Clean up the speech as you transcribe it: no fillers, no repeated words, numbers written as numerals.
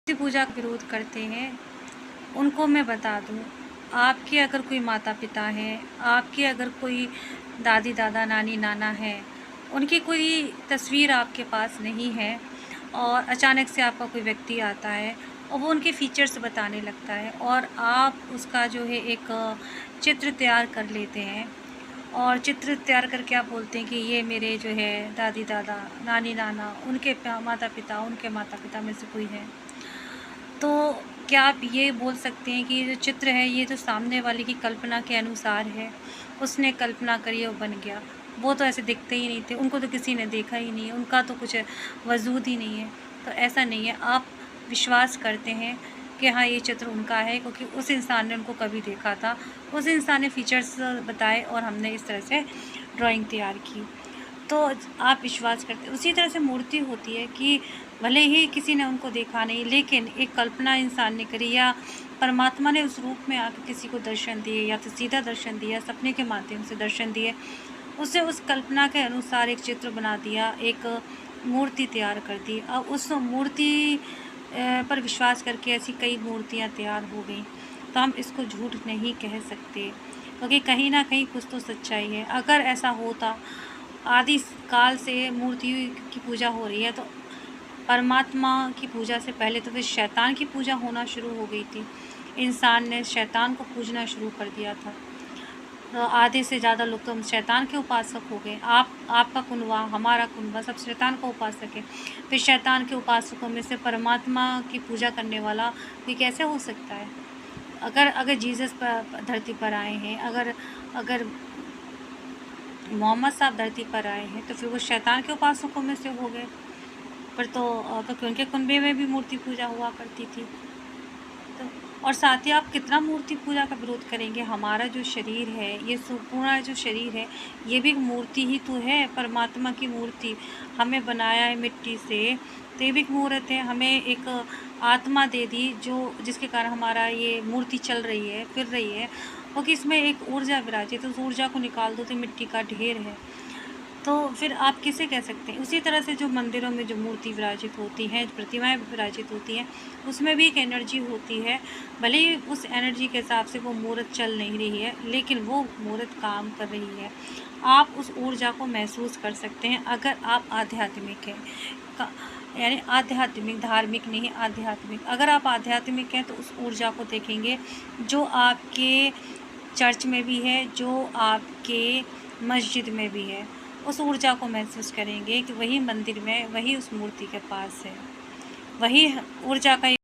मूर्ति पूजा का विरोध करते हैं उनको मैं बता दूं, आपके अगर कोई माता पिता हैं, आपके अगर कोई दादी दादा नानी नाना है, उनकी कोई तस्वीर आपके पास नहीं है और अचानक से आपका कोई व्यक्ति आता है और वो उनके फीचर्स बताने लगता है और आप उसका जो है एक चित्र तैयार कर लेते हैं और चित्र तैयार करके आप बोलते हैं कि ये मेरे जो है दादी दादा नानी नाना उनके माता पिता में से कोई है। तो क्या आप ये बोल सकते हैं कि ये जो चित्र है ये तो सामने वाले की कल्पना के अनुसार है, उसने कल्पना करी और बन गया। वो तो ऐसे दिखते ही नहीं थे, उनको तो किसी ने देखा ही नहीं है, उनका तो कुछ वजूद ही नहीं है। तो ऐसा नहीं है, आप विश्वास करते हैं कि हाँ ये चित्र उनका है क्योंकि उस इंसान ने उनको कभी देखा था, उस इंसान ने फीचर्स बताए और हमने इस तरह से ड्राइंग तैयार की, तो आप विश्वास करते हैं। उसी तरह से मूर्ति होती है कि भले ही किसी ने उनको देखा नहीं, लेकिन एक कल्पना इंसान ने करी या परमात्मा ने उस रूप में आकर किसी को दर्शन दिए या तो सीधा दर्शन दिया, सपने के माध्यम से दर्शन दिए, उससे उस कल्पना के अनुसार एक चित्र बना दिया, एक मूर्ति तैयार कर दी। अब उस मूर्ति पर विश्वास करके ऐसी कई मूर्तियाँ तैयार हो गई, तो हम इसको झूठ नहीं कह सकते क्योंकि कहीं ना कहीं कुछ तो सच्चाई है। अगर ऐसा होता, आदि काल से मूर्ति की पूजा हो रही है, तो परमात्मा की पूजा से पहले तो फिर शैतान की पूजा होना शुरू हो गई थी। इंसान ने शैतान को पूजना शुरू कर दिया था, तो आधे से ज़्यादा लोग तो हम शैतान के उपासक हो गए। आपका कुनवा, हमारा कुनवा, सब शैतान का उपासक है। फिर शैतान के उपासकों में से परमात्मा की पूजा करने वाला भी कैसे हो सकता है? अगर जीसस पर धरती पर आए हैं, अगर मोहम्मद साहब धरती पर आए हैं, तो फिर वो शैतान के उपासकों में से हो गए। पर तो क्योंकि उनके कुनबे में भी मूर्ति पूजा हुआ करती थी। तो और साथ ही आप कितना मूर्ति पूजा का विरोध करेंगे? हमारा जो शरीर है, ये पूरा जो शरीर है, ये भी एक मूर्ति ही तो है, परमात्मा की मूर्ति। हमें बनाया है मिट्टी से, तो ये भी एक मूर्त है। हमें एक आत्मा दे दी जिसके कारण हमारा ये मूर्ति चल रही है, फिर रही है, क्योंकि इसमें एक ऊर्जा विराजित है। तो उस ऊर्जा को निकाल दो तो मिट्टी का ढेर है, तो फिर आप किसे कह सकते हैं? उसी तरह से जो मंदिरों में जो मूर्ति विराजित होती हैं, प्रतिमाएं विराजित होती हैं, उसमें भी एक एनर्जी होती है। भले ही उस एनर्जी के हिसाब से वो मूर्त चल नहीं रही है, लेकिन वो मूर्त काम कर रही है। आप उस ऊर्जा को महसूस कर सकते हैं अगर आप आध्यात्मिक हैं, यानी आध्यात्मिक, धार्मिक नहीं, आध्यात्मिक। अगर आप आध्यात्मिक हैं तो उस ऊर्जा को देखेंगे जो आपके चर्च में भी है, जो आपके मस्जिद में भी है। उस ऊर्जा को महसूस करेंगे कि वही मंदिर में, वही उस मूर्ति के पास है, वही ऊर्जा का